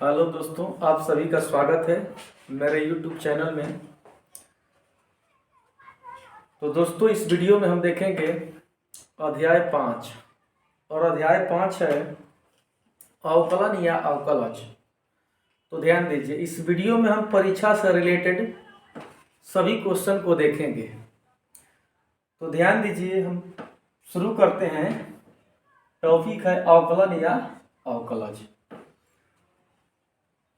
Hello दोस्तों, आप सभी का स्वागत है मेरे YouTube चैनल में। तो दोस्तों, इस वीडियो में हम देखेंगे अध्याय 5 और अध्याय 5 है अवकलन या अवकलज। तो ध्यान दीजिए, इस वीडियो में हम परीक्षा से रिलेटेड सभी क्वेश्चन को देखेंगे। तो ध्यान दीजिए, हम शुरू करते हैं। टॉपिक है अवकलन या अवकलज।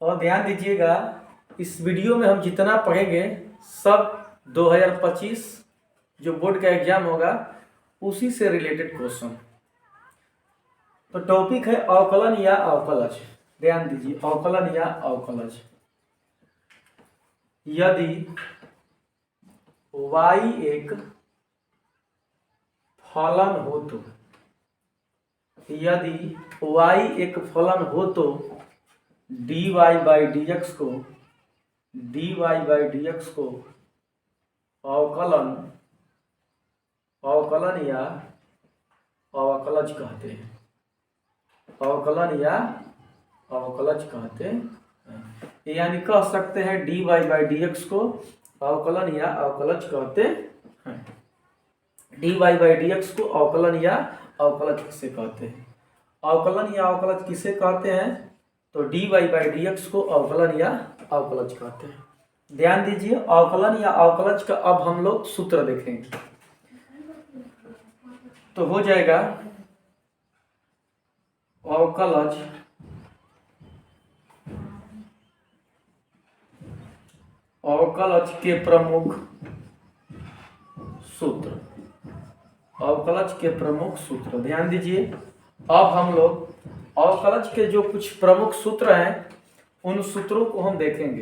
और ध्यान दीजिएगा, इस वीडियो में हम जितना पढ़ेंगे सब 2025 जो बोर्ड का एग्जाम होगा उसी से रिलेटेड क्वेश्चन। तो टॉपिक है अवकलन या अवकलज। ध्यान दीजिए, अवकलन या अवकलज। यदि y एक फलन हो तो, यदि y एक फलन हो तो dy बाई dx को अवकलन या अवकलज कहते हैं। अवकलन या अवकलज कहते हैं, यानी कह सकते हैं dy बाई dx को अवकलन या अवकलज कहते हैं। dy बाई dx को अवकलन या अवकलज किसे कहते हैं? अवकलन या अवकलज किसे कहते हैं? तो dy बाई dx को अवकलन या अवकलज कहते हैं। ध्यान दीजिए, अवकलन या अवकलज का अब हम लोग सूत्र देखेंगे। तो हो जाएगा अवकलज के प्रमुख सूत्र। अवकलज के प्रमुख सूत्र। ध्यान दीजिए, अब हम लोग अवकलज के जो कुछ प्रमुख सूत्र हैं उन सूत्रों को हम देखेंगे।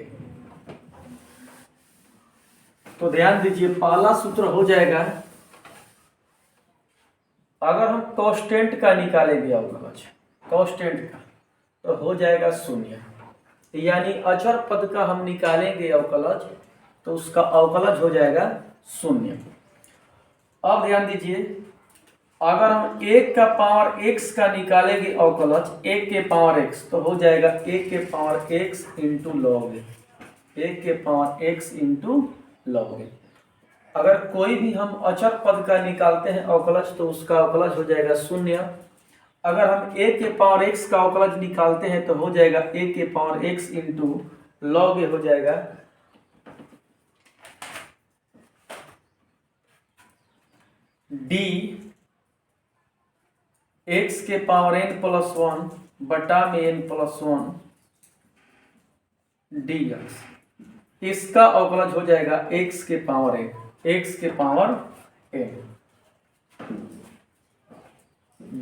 तो ध्यान दीजिए, पहला सूत्र हो जाएगा, अगर हम कांस्टेंट का निकालेंगे अवकलज, कांस्टेंट का, तो हो जाएगा शून्य। यानी अचर पद का हम निकालेंगे अवकलज तो उसका अवकलज हो जाएगा शून्य। अब ध्यान दीजिए, अगर हम 1 का पावर x का निकालेंगे अवकलज, 1 के पावर x, तो हो जाएगा 1 के पावर x इंटू लॉग, 1 के पावर x इंटू लॉग। अगर कोई भी हम अचर पद का निकालते हैं अवकलज तो उसका अवकलज हो जाएगा शून्य। अगर हम 1 के पावर x का अवकलज निकालते हैं तो हो जाएगा 1 के पावर x इंटू लॉग हो जाएगा d x के पावर n प्लस 1 बटा में n प्लस 1 dx। इसका अवकलज हो जाएगा x के पावर n, x के पावर n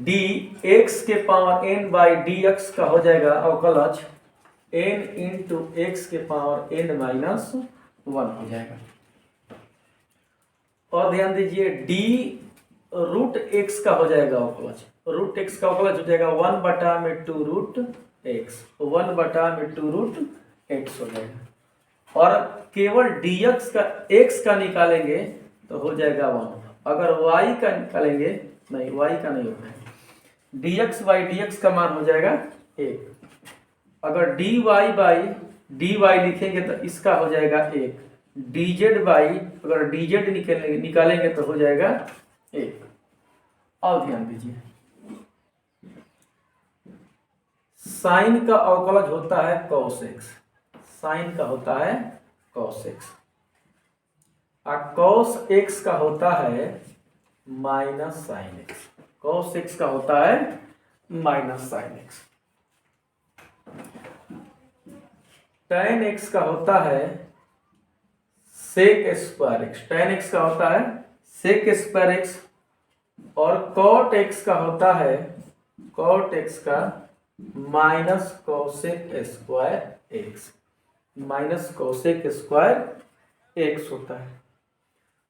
dx के पावर n बाई dx का हो जाएगा अवकलज n इंटू x के पावर n माइनस 1 हो जाएगा। और ध्यान दीजिए, d रूट x का हो जाएगा अवकलज, रूट x का अवकलज हो जाएगा 1 बटा में 2 रूट x, 1 बटा में 2 रूट x हो जाएगा। और केवल dx का x का निकालेंगे तो हो जाएगा 1। अगर y का निकालेंगे, नहीं y का नहीं होता है, dx बाई dx का मान हो जाएगा 1। अगर dy बाई dy लिखेंगे तो इसका हो जाएगा 1। dz बाई, अगर dz निकालेंगे तो हो जाएगा 1। और ध्यान दीजिए, साइन का अवकलज होता है cos x, साइन का होता है cos x, और cos x का होता है minus sine x, cos x का होता है minus sine x। tan x का होता है sec square x, tan x का होता है sec स्क्वायर x, और cot x का होता है, cot x का minus cosec square x, minus cosec square x होता है।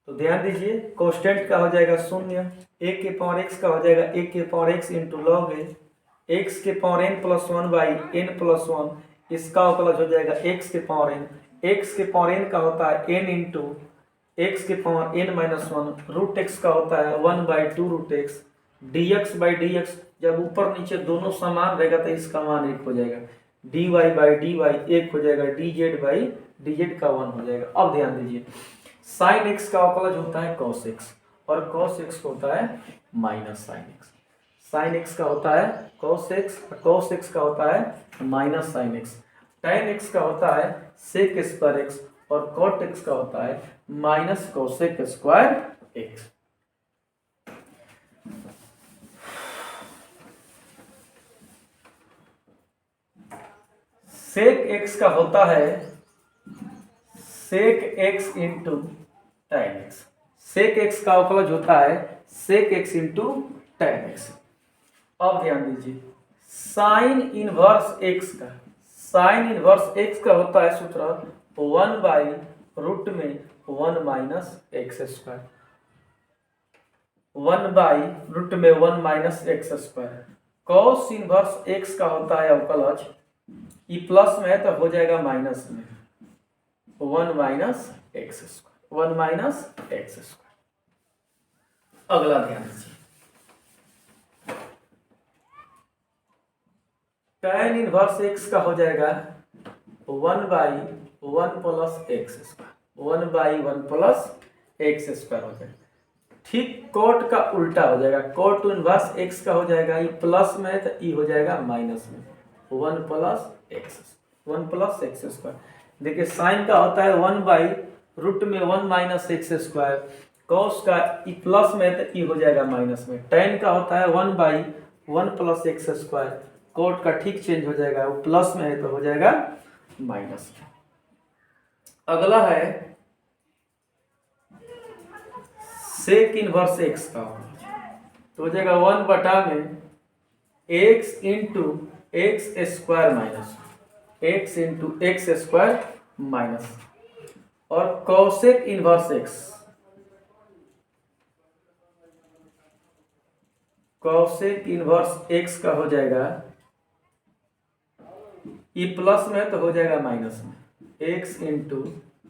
तो ध्यान दीजिए, कांस्टेंट का हो जाएगा शून्य, 1 के पावर x का हो जाएगा 1 के power x into log x के power n plus 1 by n plus 1, इसका अवकलज हो जाएगा x के पावर n, x के पावर n का होता है n इंटू x के पावर n माइनस 1, रूट x का होता है 1 by 2 root x, dx by dx जब ऊपर नीचे दोनों समान रहेगा तो इसका मान 1 हो जाएगा। D Y by D Y एक हो जाएगा, D Z by D Z का 1 हो जाएगा। अब ध्यान दीजिए, साइन एक्स का अवकलज होता है कॉस एक्स, और कॉस एक्स का होता है minus sine x. Sine x का होता है कॉस एक्स, कॉस एक्स का होता है minus sine x. tan x का होता है सेक स्क्वायर एक्स, और कॉट एक्स का होता है minus cosec square x. Sec x का होता है sec x into tan x. Sec x का अवकलज होता है sec x into tan x. अब ध्यान दीजिए, साइन इनवर्स एक्स का, साइन इनवर्स एक्स का होता है सूत्र 1 बाई रूट में 1 minus x square, 1 by root में 1 minus x square. Cos inverse x का होता है अवकलज, ये प्लस में है तो हो जाएगा माइनस में 1 minus x square, 1 minus x square. अगला ध्यान दीजिए, tan इनवर्स एक्स का हो जाएगा 1 by 1 plus x square, 1 by 1 plus x square हो जाएगा। ठीक कोट का उल्टा हो जाएगा, कोट टू इनवर्स एक्स का हो जाएगा, ये प्लस में है तो ये हो जाएगा माइनस में 1 plus x, 1 plus x square. देखिए साइन का होता है 1 बाई रूट में 1 माइनस एक्स स्क्वायर, कॉस का ई प्लस में है तो ई हो जाएगा माइनस में, tan का होता है 1 by 1 plus x square, cot का ठीक चेंज हो जाएगा, वो प्लस में है तो हो जाएगा माइनस में। अगला है सेक इनवर्स एक्स का, तो हो जाएगा 1 बटा में X into X square minus X into X square minus, और cosec inverse X, cosec inverse x का हो जाएगा, ये प्लस में तो हो जाएगा माइनस में X into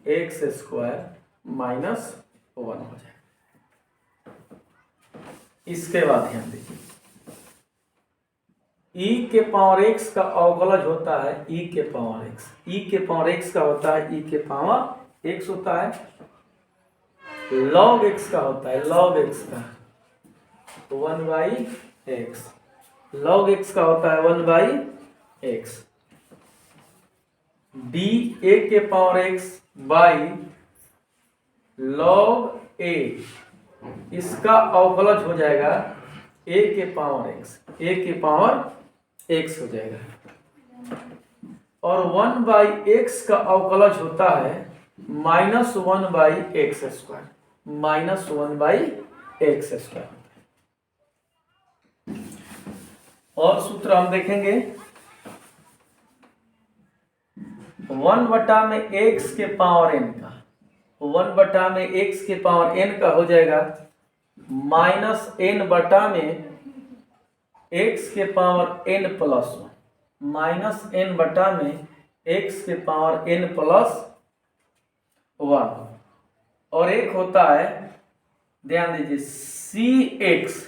X square minus 1 हो जाएगा। इसके बाद ध्यान दीजिए, e के पावर x का अवकलज होता है e के पावर x, e के पावर x का होता है e के पावर x होता है, log x का होता है log x का 1 बाई एक्स, log x का होता है 1 बाई एक्स, डी ए के power x by log a, इसका अवकलज हो जाएगा a के पावर x, a के पावर x हो जाएगा, और 1 बाई एक्स का अवकलज होता है minus 1 by x square, minus 1 by x square. और सूत्र हम देखेंगे 1 बटा में एक्स के पावर n का, 1 बटा में एक्स के पावर n का हो जाएगा माइनस n बटा में एक्स के power n plus 1, minus n बटा में एक्स के पावर n प्लस 1, और एक होता है, ध्यान दीजिए सी एक्स,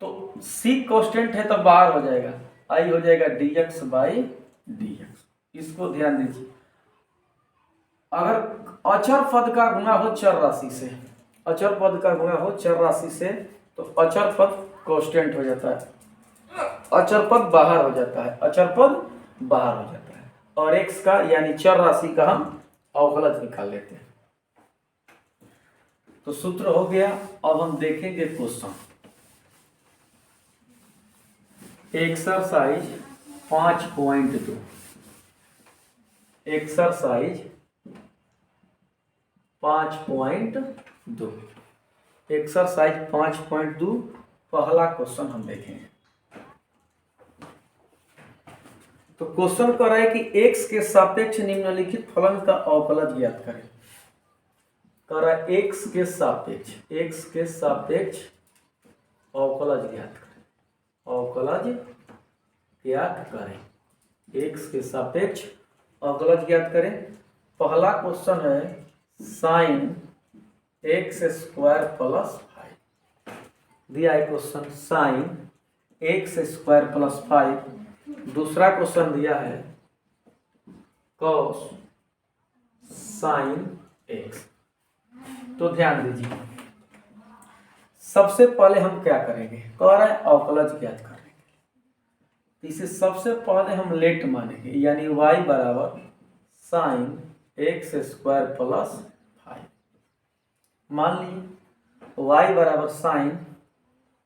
तो सी कांस्टेंट है तो बाहर हो जाएगा, आई हो जाएगा dx बाई dx। इसको ध्यान दीजिए, अगर अचर पद का गुणा हो चर राशि से, अचर पद का गुणा हो चर राशि से, तो अचर पद कांस्टेंट हो जाता है, अचर पद बाहर हो जाता है, अचर पद बाहर हो जाता है, और x का यानी चर राशि का हम अवकलज निकाल लेते हैं। तो सूत्र हो गया। अब हम देखेंगे क्वेश्चन, एक्सरसाइज 5.2, एक्सरसाइज 5.2, एक्सरसाइज 5.2 पहला क्वेश्चन हम देखेंगे। तो क्वेश्चन कर रहा है कि x के सापेक्ष निम्नलिखित फलन का अवकलज ज्ञात करें। कर रहा है x के सापेक्ष अवकलज ज्ञात करें, अवकलज ज्ञात करें, x के सापेक्ष अवकलज ज्ञात करें। पहला क्वेश्चन है साइन एक्स स्क्वायर प्लस 5, दिया है question sine x square plus 5 दूसरा क्वेश्चन दिया है कॉस साइन एक्स। तो ध्यान दीजिए, सबसे पहले हम क्या करेंगे, कह रहा है अवकलज ज्ञात करेंगे। इसे सबसे पहले हम लेट मानेंगे, यानी y बराबर साइन एक्स स्क्वायर प्लस 5। मान लीजिए y बराबर साइन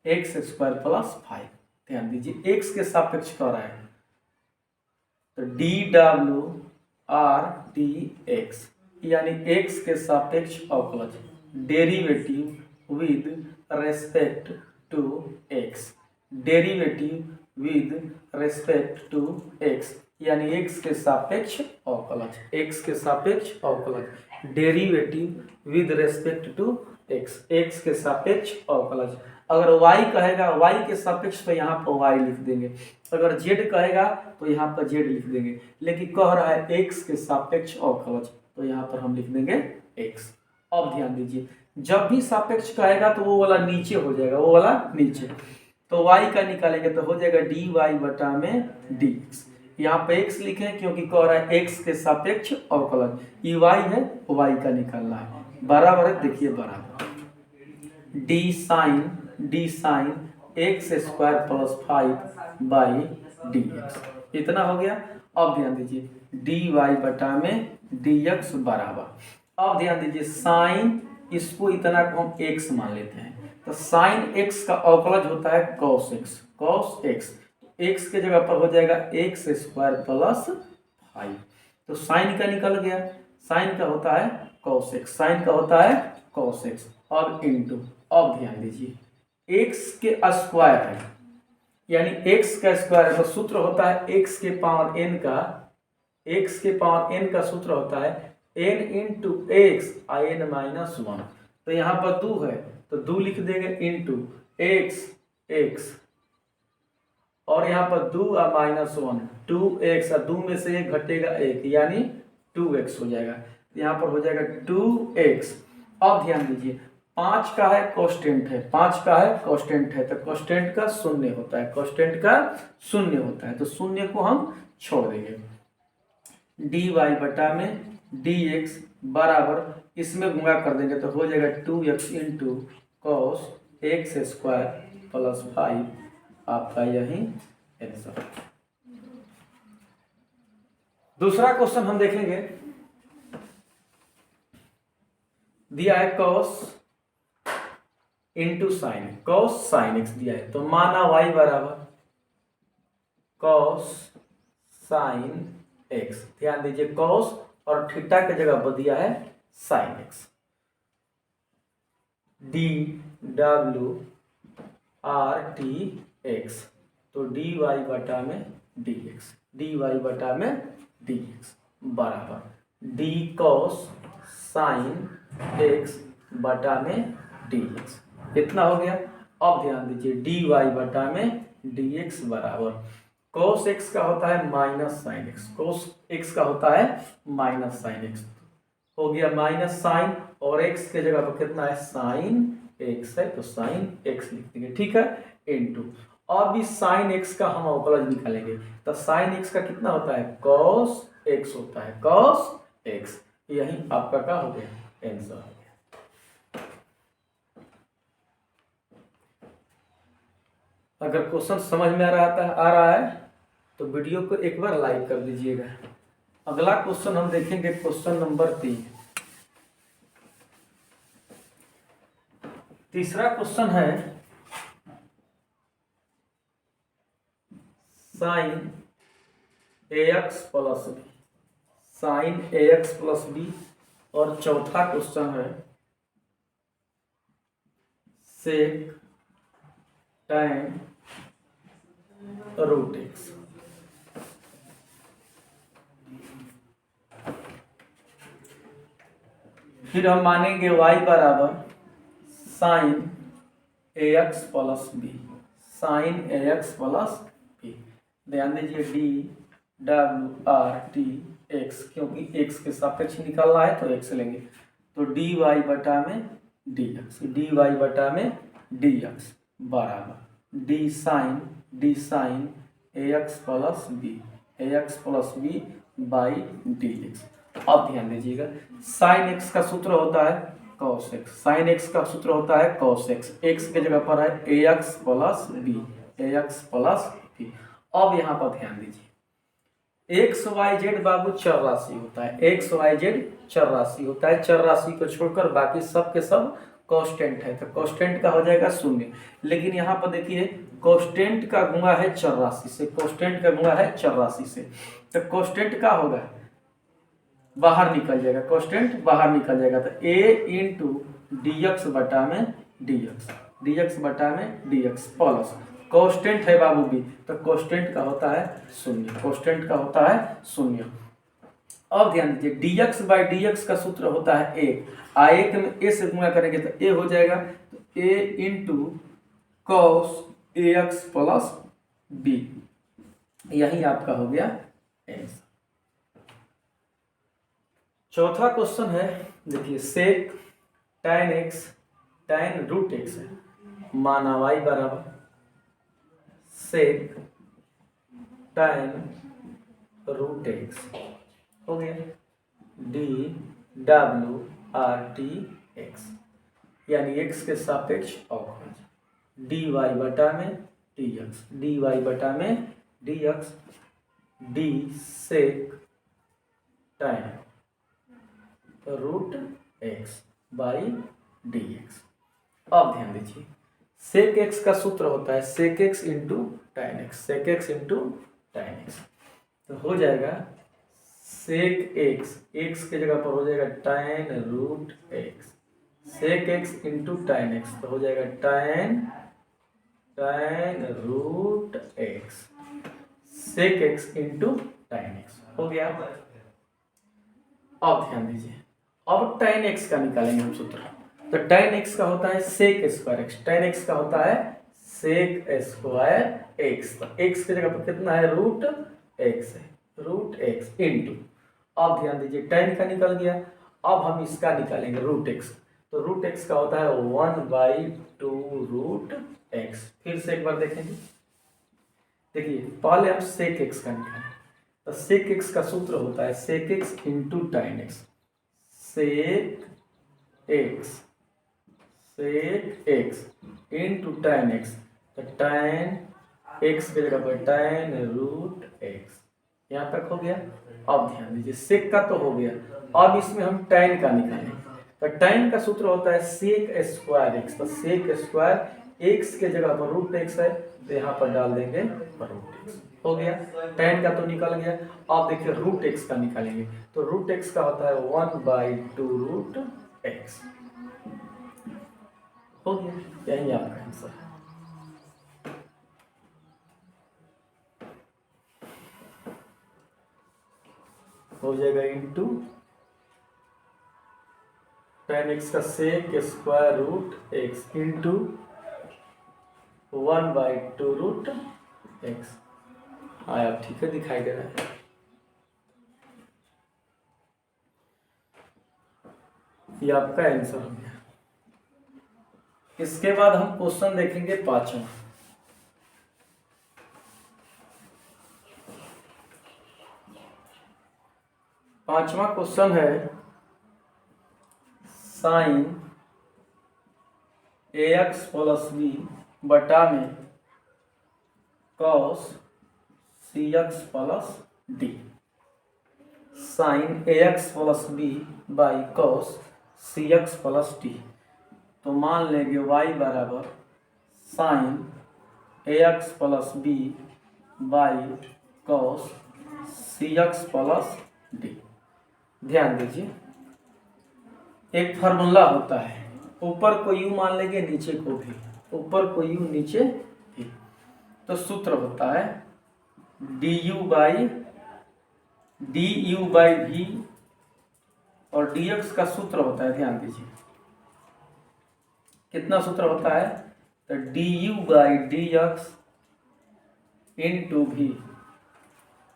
एक्स स्क्वायर प्लस 5। ध्यान दीजिए x के सापेक्ष कह रहा है, तो डी डब्ल्यू आर टी एक्स, यानी x के सापेक्ष अवकलज, derivative with respect to x, derivative with respect to x, यानी x के सापेक्ष अवकलज, x के सापेक्ष अवकलज, derivative with respect to x, x के सापेक्ष अवकलज। अगर y कहेगा y के सापेक्ष तो यहाँ पर y लिख देंगे, अगर z कहेगा तो यहाँ पर z लिख देंगे, लेकिन कह रहा है x के सापेक्ष अवकलज, तो यहाँ पर हम लिख देंगे x। अब ध्यान दीजिए, जब भी सापेक्ष कहेगा तो वो वाला नीचे हो जाएगा, वो वाला नीचे, तो y का निकालेंगे तो हो जाएगा dy बटा में dx। यहाँ पे x लिखे क्योंकि कह रहा है x के सापेक्ष अवकलज, ये y है, y का निकालना है, बराबर है, देखिए बराबर d sine x square plus 5 by D x, इतना हो गया। अब ध्यान दीजिए डी वाई बटा में डी एक्स बराबर, अब ध्यान दीजिए साइन, इसको इतना को हम एक्स मान लेते हैं, तो साइन एक्स का अवकलज होता है cos x, cos x, x के जगह पर हो जाएगा एक्स स्क्वायर प्लस 5, तो साइन का निकल गया, साइन का होता है कॉस एक्स, साइन का होता है कॉस एक्स, और इनटू, अब ध्यान दीजिए x के स्क्वायर है, यानी x का स्क्वायर है, तो सूत्र होता है x के पावर n का, x के पावर n का सूत्र होता है n इंटू एक्स आई n माइनस 1, तो यहाँ पर 2 है तो 2 लिख देंगे इंटू एक्स एक्स, और यहाँ पर 2 और माइनस 1 2x, और 2 में से 1 घटेगा 1, यानी 2x हो जाएगा, यहाँ पर हो जाएगा 2x। अब ध्यान दीजिए 5 का है कांस्टेंट है, 5 का है कांस्टेंट है, तो कांस्टेंट का शून्य होता है, कांस्टेंट का शून्य होता है, तो शून्य को हम छोड़ देंगे, डी वाई बटा में डी एक्स बराबर, इसमें गुणा कर देंगे तो हो जाएगा 2x into cos x square plus 5, आपका यही आंसर। दूसरा क्वेश्चन हम देखेंगे, दिया है cos into sine, cos sine x दिया है, तो माना y बराबर कॉस साइन एक्स, ध्यान दीजिए कॉस और थीटा के जगह पर दिया है साइन एक्स, डी डब्ल्यू आर टी एक्स, तो डी वाई बटा में डी एक्स, डी वाई बटा में डी एक्स बराबर डी कॉस साइन एक्स बटा में डी एक्स, इतना हो गया। अब ध्यान दीजिए डी वाई बटा में डी एक्स बराबर कोस एक्स का होता है minus sine x, cos x का होता है माइनस साइन एक्स, हो गया माइनस साइन, और एक्स के जगह पर कितना है साइन एक्स है, तो साइन एक्स लिख देंगे, ठीक है, इनटू, अब इस साइन एक्स का हम अवकलज निकालेंगे, तो साइन एक्स का कितना होता है कॉस एक्स होता है, कॉस एक्स, यही आपका क्या हो गया आंसर। अगर क्वेश्चन समझ में आ रहा है तो वीडियो को एक बार लाइक कर दीजिएगा। अगला क्वेश्चन हम देखेंगे, क्वेश्चन नंबर 3। तीसरा क्वेश्चन है sine ax plus b, sine ax plus b, और चौथा क्वेश्चन है सेक tan रूट एक्स। फिर हम मानेंगे y बराबर sine ax plus b, sine ax plus b, ध्यान दीजिए डी डब्ल्यू आर टी एक्स, क्योंकि x के सापेक्ष निकालना है तो x लेंगे, तो डी वाई बटा में डी एक्स, डी वाई बटा में डी एक्स बराबर d sine A x plus b by D x. अब ध्यान दीजिएगा, साइन एक्स का सूत्र होता है कॉस एक्स, साइन एक्स का सूत्र होता है कॉस एक्स, एक्स के जगह पर है ए एक्स प्लस बी। अब यहाँ पर ध्यान दीजिए, एक्स वाई जेड बाबू चर राशि होता है, एक्स वाई जेड चर राशि होता है, चर राशि को छोड़कर बाकी सब के सब कांस्टेंट है, तो कांस्टेंट का हो जाएगा शून्य। लेकिन यहाँ पर देखिए कांस्टेंट का गुणा है चर राशि से, कांस्टेंट का गुणा है चर राशि से, तो कांस्टेंट का होगा बाहर निकल जाएगा, कांस्टेंट बाहर निकल जाएगा, तो a इंटू डी एक्स बटा में डी एक्स प्लस कांस्टेंट है बाबू भी, तो कांस्टेंट का होता है शून्य, अब ध्यान दीजिए dx बाई डी एक्स का सूत्र होता है एक, एक में a से गुणा करेंगे तो a हो जाएगा, तो a into cos A x plus b, यही आपका हो गया आंसर। चौथा क्वेश्चन है, देखिए sec tan x tan root x है, माना y बराबर सेक tan रूट एक्स हो गया डी डब्ल्यू आर टी एक्स, यानी x के सापेक्ष अवकलज डी वाई बटा में D x d sec tan root x by D x. अब ध्यान दीजिए, सेक एक्स का सूत्र होता है sec x into tan x, तो हो जाएगा सेक एक्स के जगह पर हो जाएगा tan root x, sec x into tan x, तो हो जाएगा tan root x, sec x into tan x हो गया। अब ध्यान दीजिए, अब tan x का निकालेंगे हम सूत्र, तो tan x का होता है sec square x, tan x का होता है सेक स्क्वायर एक्स, तो x की जगह पर कितना है रूट एक्स इंटू, अब ध्यान दीजिए tan का निकल गया, अब हम इसका निकालेंगे रूट एक्स, तो रूट एक्स का होता है 1/2 रूट एक्स। फिर से एक बार देखेंगे, देखिए पहले हम सेक एक्स का निकालें, तो सेक एक्स का सूत्र होता है sec x into tan x, sec x into tan x, तो टाइन एक्स के जगह पर टाइन रूट एक्स, यहाँ तक हो गया। अब ध्यान दीजिए सेक का तो हो गया, अब इसमें हम टाइन का निकालें, तो टाइन का सूत्र होता है सेक स्क्वायर एक्स, तो सेक स्क्वायर एक्स के जगह पर रूट एक्स है, तो यहाँ पर डाल देंगे रूट एक्स, हो गया। tan का तो निकल गया, अब देखिए रूट एक्स का निकालेंगे, तो रूट एक्स का होता है 1/2 रूट एक्स, हो गया, यही आपका आंसर है। हो जाएगा इंटू tan x का sec square root x into 1/2 root x, आया ठीक है, दिखाई दे रहा है। ये आपका आंसर हो गया। इसके बाद हम क्वेश्चन देखेंगे पांचवा क्वेश्चन है साइन ए एक्स प्लस बी बटा में cos C x plus d, sine A x plus b by cos C x plus d, तो मान लेंगे y बराबर sine A x plus b by cos C x plus d. ध्यान दीजिए, एक formula होता है, ऊपर को u मान लेंगे नीचे को भी, ऊपर को u नीचे भी, तो सूत्र होता है du बाई v, और dx का सूत्र होता है, ध्यान दीजिए कितना सूत्र होता है, तो du by D X into भी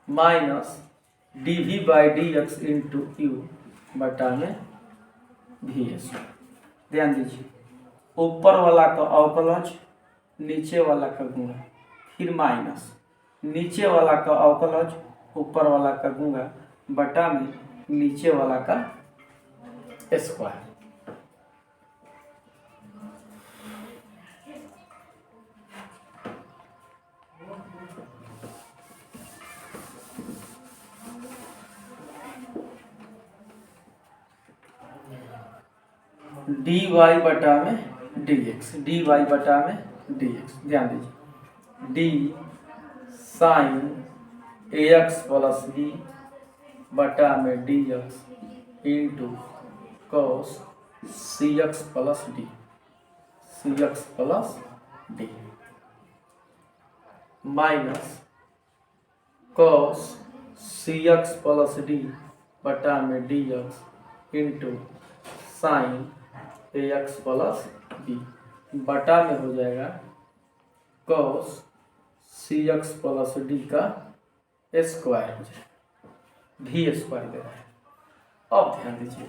minus D V by D X into U बटा में भी एस। ध्यान दीजिए, ऊपर वाला का अवकलज, नीचे वाला का गुणा, फिर माइनस, नीचे वाला का अवकलज ऊपर वाला का गुणा बटा में नीचे वाला का स्क्वायर। डी वाई बटा में डी एक्स, डी वाई बटा में डी एक्स, ध्यान दीजिए, डी साइन ए एक्स प्लस बी बटा में डी एक्स इंटू कॉस सी x plus D, C x plus D minus cos सी एक्स प्लस डी बटा में डी एक्स इंटू साइन ए x plus B बटा में हो जाएगा कॉस सी एक्स प्लस डी का square हो जाएगा, भी स्क्वायर दे रहा है। अब ध्यान दीजिए,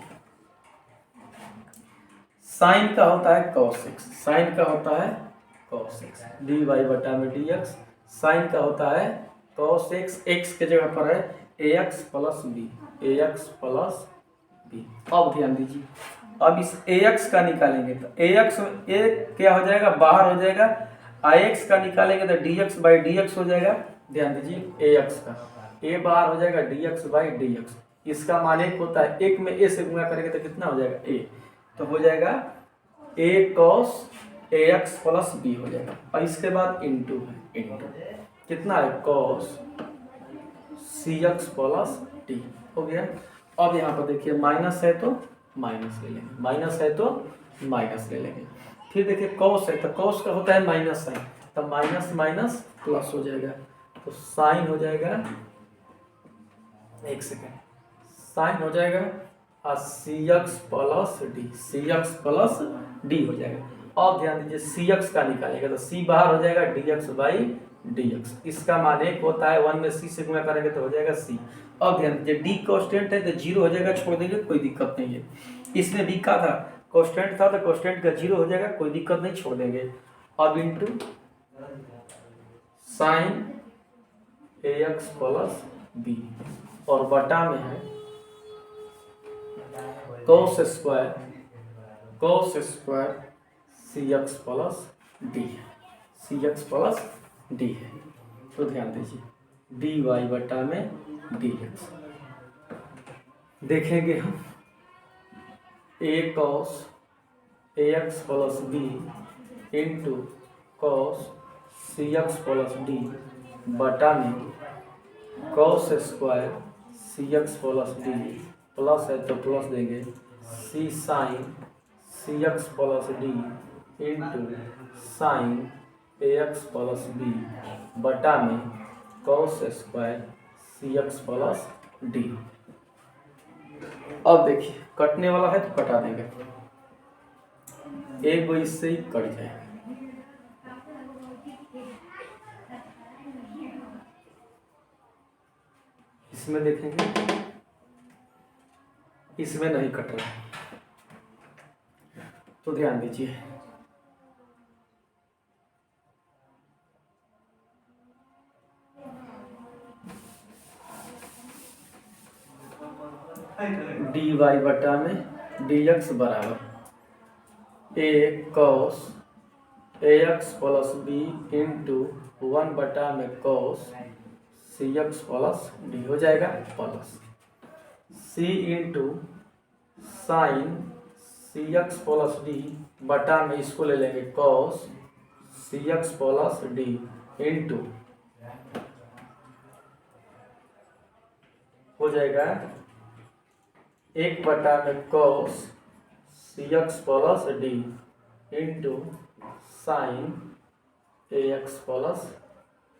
साइन का होता है कॉस एक्स, साइन का होता है कॉस एक्स, डी वाई बटा में डी एक्स, साइन का होता है कॉस एक्स, एक्स के जगह पर है ए एक्स प्लस बी, ए एक्स प्लस बी। अब ध्यान दीजिए, अब इस ax का निकालेंगे तो ax में a क्या हो जाएगा, बाहर हो जाएगा, ix का निकालेंगे तो dx बाई dx हो जाएगा। ध्यान दीजिए ax का a बाहर हो जाएगा dx बाई dx, इसका मान एक होता है, एक में a से गुणा करेंगे तो कितना हो जाएगा a, तो हो जाएगा a cos ax plus b हो जाएगा, और इसके बाद इंटू है, इंटू कितना है cos cx प्लस d हो गया। अब यहाँ पर देखिए माइनस है तो माइनस ले लेंगे, माइनस है तो माइनस ले लेंगे। फिर देखिए कॉस है तो कॉस का होता है माइनस साइन, तो माइनस माइनस प्लस हो जाएगा, तो साइन हो जाएगा, एक सेकेंड, साइन हो जाएगा और सी x plus D, C x plus D हो जाएगा। अब ध्यान दीजिए सी एक्स का निकालेगा तो सी बाहर हो जाएगा D x by D x, इसका मान एक होता है, वन में सी से गुणा करेंगे तो हो जाएगा सी। अब ध्यान दीजिए डी कांस्टेंट है तो जीरो हो जाएगा, छोड़ देंगे कोई दिक्कत नहीं है। इसमें बी का था कांस्टेंट था तो कांस्टेंट का जीरो हो जाएगा, कोई दिक्कत नहीं, छोड़ देंगे। अब इंटू साइन ए एक्स प्लस बी और बटा में है cos square, cos square C x plus D है, सी एक्स प्लस डी है। तो ध्यान दीजिए डी वाई बटा में डी एक्स, देखेंगे हम A cos A x plus B into cos C x plus D बटा में cos square C x plus D, plus है तो प्लस देंगे, C sine C x plus D into sine ए x plus B बटा में cos square C x plus D. अब देखिए कटने वाला है तो कटा देंगे, एक वो इससे ही कट जाएगा। इसमें देखेंगे इसमें नहीं कट रहा है, तो ध्यान दीजिए डी वाई बटा में डी एक्स बराबर A cos A x plus B into one बटा में कॉस सी एक्स प्लस डी हो जाएगा, plus C into sine C x plus D बटा में इसको ले लेंगे कॉस सी एक्स प्लस डी इंटू हो जाएगा एक बटा में कॉस सी x plus D into sine ए एक्स प्लस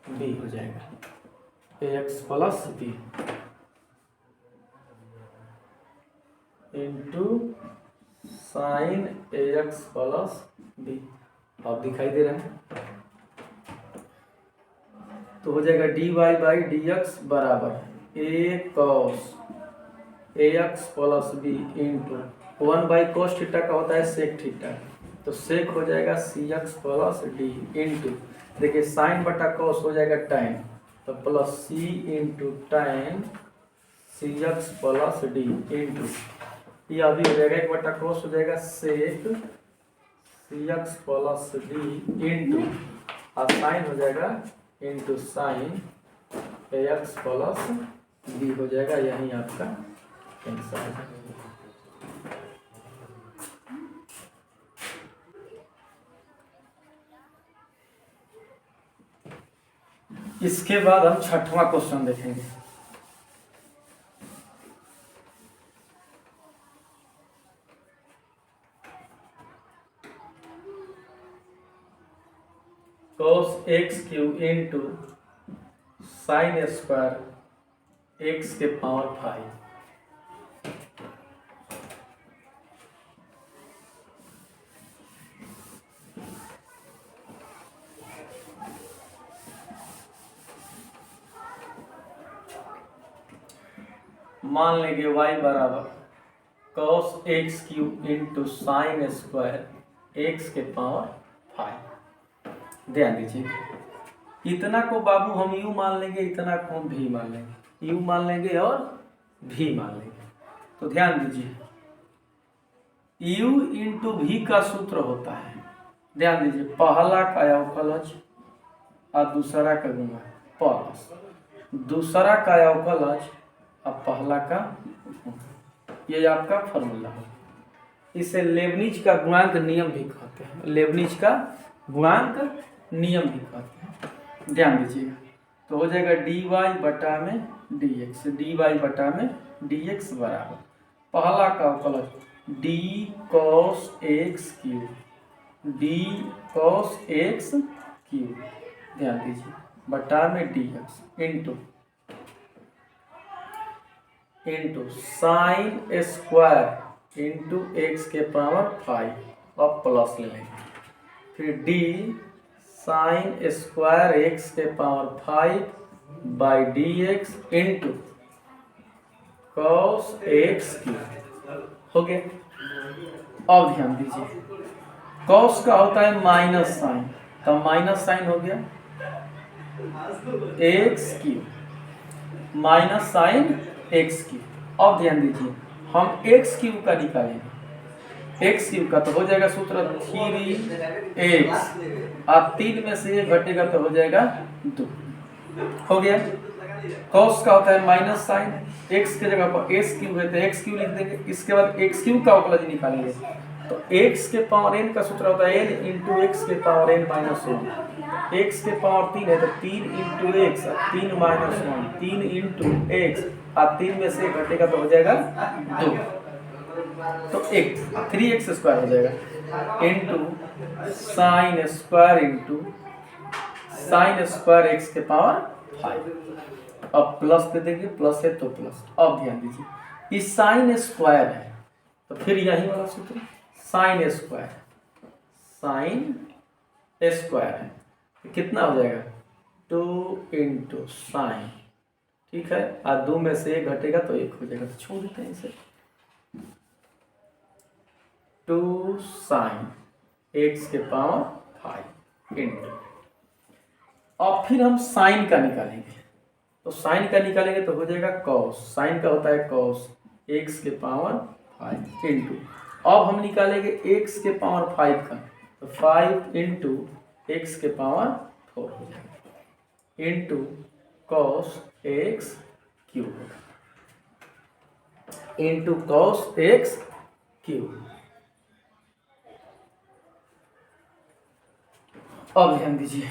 बी हो जाएगा, A x plus B into sine A x plus B. अब दिखाई दे रहा है तो हो जाएगा D Y by D x बराबर A cos A x plus B into one by cos theta का होता है सेक थीटा, तो सेक हो जाएगा C x plus D into देखिए साइन बटा कॉस हो जाएगा टाइम, तो plus C into tan C x plus D into, ये अभी हो जाएगा 1/cos हो जाएगा sec C x plus D into, और साइन हो जाएगा into sine x plus D हो जाएगा। यही आपका आंसर है। इसके बाद हम छठवां क्वेश्चन देखेंगे। cos x cube into sine square x के पावर 5। मान लेंगे y बराबर cos x cube into sine square x के पावर 5। ध्यान दीजिए, इतना को बाबू हम u मान लेंगे, इतना को हम v मान लेंगे, u मान लेंगे और v मान लेंगे। तो ध्यान दीजिए, u इंटू v का सूत्र होता है, ध्यान दीजिए, पहला का अवकलज और दूसरा का गुणा प्लस दूसरा का अवकलज अब पहला का, ये आपका फॉर्मूला है। इसे लेबनिज का गुणांक नियम भी कहते हैं, लेबनिज का गुणांक नियम भी कहते हैं। ध्यान दीजिएगा, तो हो जाएगा dy बटा में dx, dy बटा में dx बराबर पहला का अवकलज d cos x cube, d cos x cube, ध्यान दीजिए, बटा में dx into sine square into x के पावर 5, अब प्लस ले लेंगे, फिर डी साइन स्क्वायर एक्स के power 5 by D X into cos x cube हो गया। अब ध्यान दीजिए, कॉस का होता है माइनस साइन, तो माइनस साइन हो गया x cube minus sine x cube. अब ध्यान दीजिए, हम एक्स क्यूब का निकालेंगे, एक्स क्यूब का तो हो जाएगा सूत्र 3x और 3 में से 1 घटेगा तो हो जाएगा 2, हो गया। कॉस का होता है माइनस साइन, एक्स के जगह पर एक्स क्यूब है तो एक्स क्यूब लिख देंगे। इसके बाद एक्स क्यूब का अवकलज निकालेंगे, तो एक्स के पावर n का सूत्र होता है n इंटू एक्स के पावर n माइनस 1, एक्स के पावर 3 है तो 3 into x 3 minus 1, 3 into x और 3 में से घटेगा तो हो जाएगा 2, तो 3x स्क्वायर हो जाएगा into sine square into sine square x के पावर 5। अब प्लस दे देंगे, प्लस है तो प्लस। अब ध्यान दीजिए, ये साइन स्क्वायर है तो फिर यही वाला सूत्र साइन स्क्वायर, साइन स्क्वायर है तो कितना हो जाएगा 2 इंटू साइन, ठीक है, और 2 में से 1 घटेगा तो 1 हो जाएगा, तो छोड़ देते हैं इसे, 2 साइन एक्स के पावर 5 इंटू। अब फिर हम साइन का निकालेंगे, तो साइन का निकालेंगे तो हो जाएगा कॉस, साइन का होता है कॉस एक्स के पावर 5 इंटू। अब हम निकालेंगे एक्स के पावर 5 का, तो 5 इंटू एक्स के पावर 4 हो जाएगा into cos x cube into cos x cube. अब ध्यान दीजिए,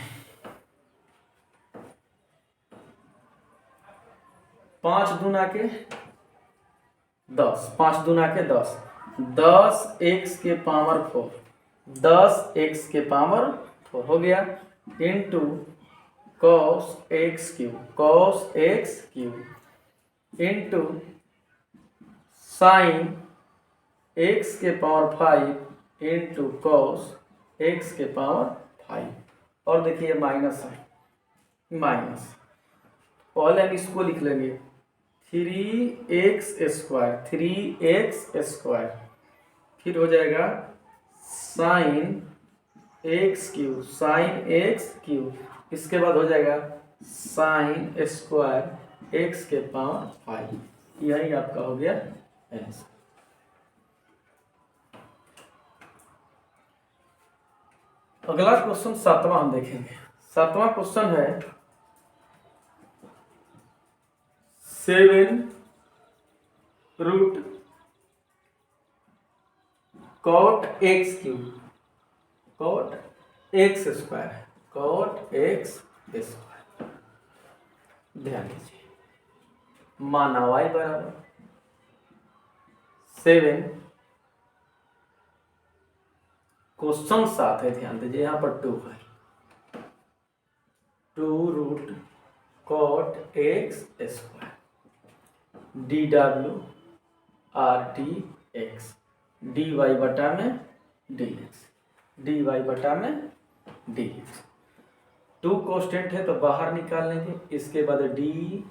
5 दूना के 10, 5 दूना के 10, 10 एक्स के पावर 4, 10 एक्स के पावर 4 हो गया into cos x cube, cos x cube into sine x के पावर 5 इंटू कॉस एक्स के पावर 5। और देखिए माइनस है, माइनस, पहले हम इसको लिख लेंगे 3x स्क्वायर, 3x स्क्वायर, फिर हो जाएगा sine x cube, sine x cube, इसके बाद हो जाएगा साइन स्क्वायर एक्स के पावर 5, यही आपका हो गया आंसर। अगला क्वेश्चन 7वां हम देखेंगे। 7वां क्वेश्चन है 7 root cot x cube cot x square है, कॉट एक्स स्क्वायर। ध्यान दीजिए, माना y बराबर 7, क्वेश्चन 7 है, ध्यान दीजिए यहाँ पर 2 है, 2 root cot x square d डब्ल्यू r t x d y बटा में डी एक्स, डी वाई बटा में डी एक्स। 2 कांस्टेंट है तो बाहर निकाल लेंगे, इसके बाद d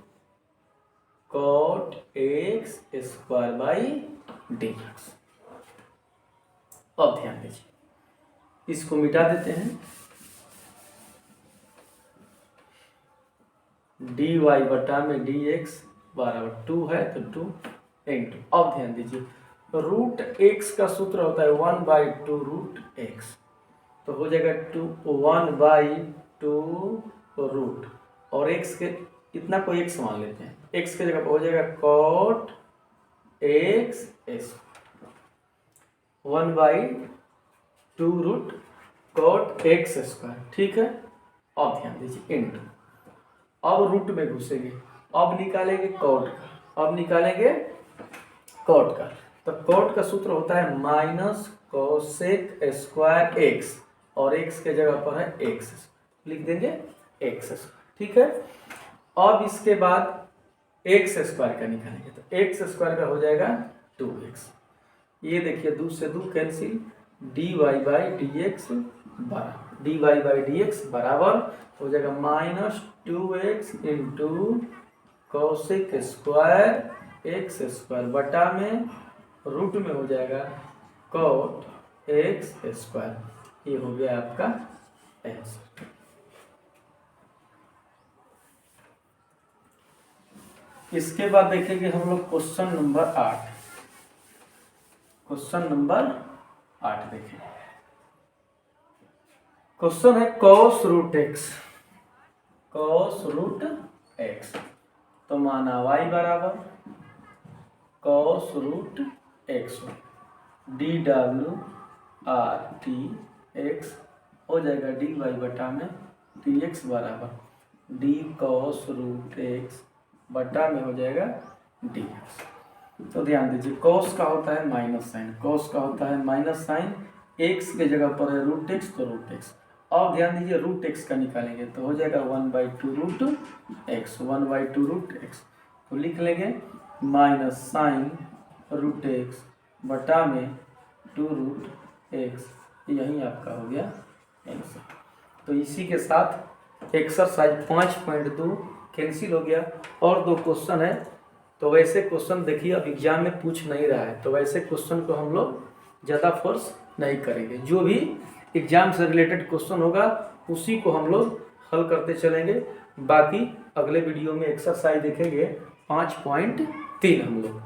cot x square by D x. अब ध्यान दीजिए, इसको मिटा देते हैं, डी वाई बटा में डी एक्स बराबर 2 है तो 2 इंटू। अब ध्यान दीजिए, रूट एक्स का सूत्र होता है 1/2 रूट एक्स, तो हो जाएगा 1/2 रूट, और एक्स के इतना को एक्स मान लेते हैं, एक्स के जगह पर हो जाएगा cot x square 1/2 root cot x square. ठीक है, अब ध्यान दीजिए इंटू, अब रूट में घुसेंगे, अब निकालेंगे कॉट का, अब निकालेंगे कॉट का, तो कॉट का सूत्र होता है माइनस कोसेक स्क्वायर एक्स, और एक्स के जगह पर है एक्स, लिख देंगे एक्स स्क्वायर। ठीक है, अब इसके बाद एक्स स्क्वायर का निकालेंगे, तो एक्स स्क्वायर का हो जाएगा 2x, ये देखिए 2 से 2 cancel, D Y by D x बराबर, D Y by D x बराबर हो जाएगा -2x इंटू कोसेक स्क्वायर एक्स स्क्वायर बटा में रूट में हो जाएगा कॉट एक्स स्क्वायर। ये हो गया आपका आंसर। इसके बाद देखेंगे हम लोग क्वेश्चन नंबर 8। क्वेश्चन नंबर 8 देखेंगे, क्वेश्चन है cos root x, cos root x, तो माना y बराबर cos रूट एक्स डी डब्ल्यू आर टी एक्स हो जाएगा डी वाई बटा में डी एक्स बराबर डी cos रूट एक्स बटा में हो जाएगा डी एक्स। तो ध्यान दीजिए, cos का होता है माइनस साइन, cos का होता है माइनस साइन, x के जगह पर है रूट एक्स तो रूट एक्स। और ध्यान दीजिए रूट एक्स का निकालेंगे तो हो जाएगा 1/2 रूट एक्स, 1/2 रूट एक्स, तो लिख लेंगे माइनस साइन रूट एक्स बटा में 2 रूट एक्स, यही आपका हो गया आंसर। तो इसी के साथ एक्सरसाइज 5.2 कैंसिल हो गया, और 2 क्वेश्चन है, तो वैसे क्वेश्चन देखिए अब एग्जाम में पूछ नहीं रहा है, तो वैसे क्वेश्चन को हम लोग ज़्यादा फोर्स नहीं करेंगे, जो भी एग्जाम से रिलेटेड क्वेश्चन होगा उसी को हम लोग हल करते चलेंगे। बाकी अगले वीडियो में एक्सरसाइज देखेंगे 5.3 हम लोग।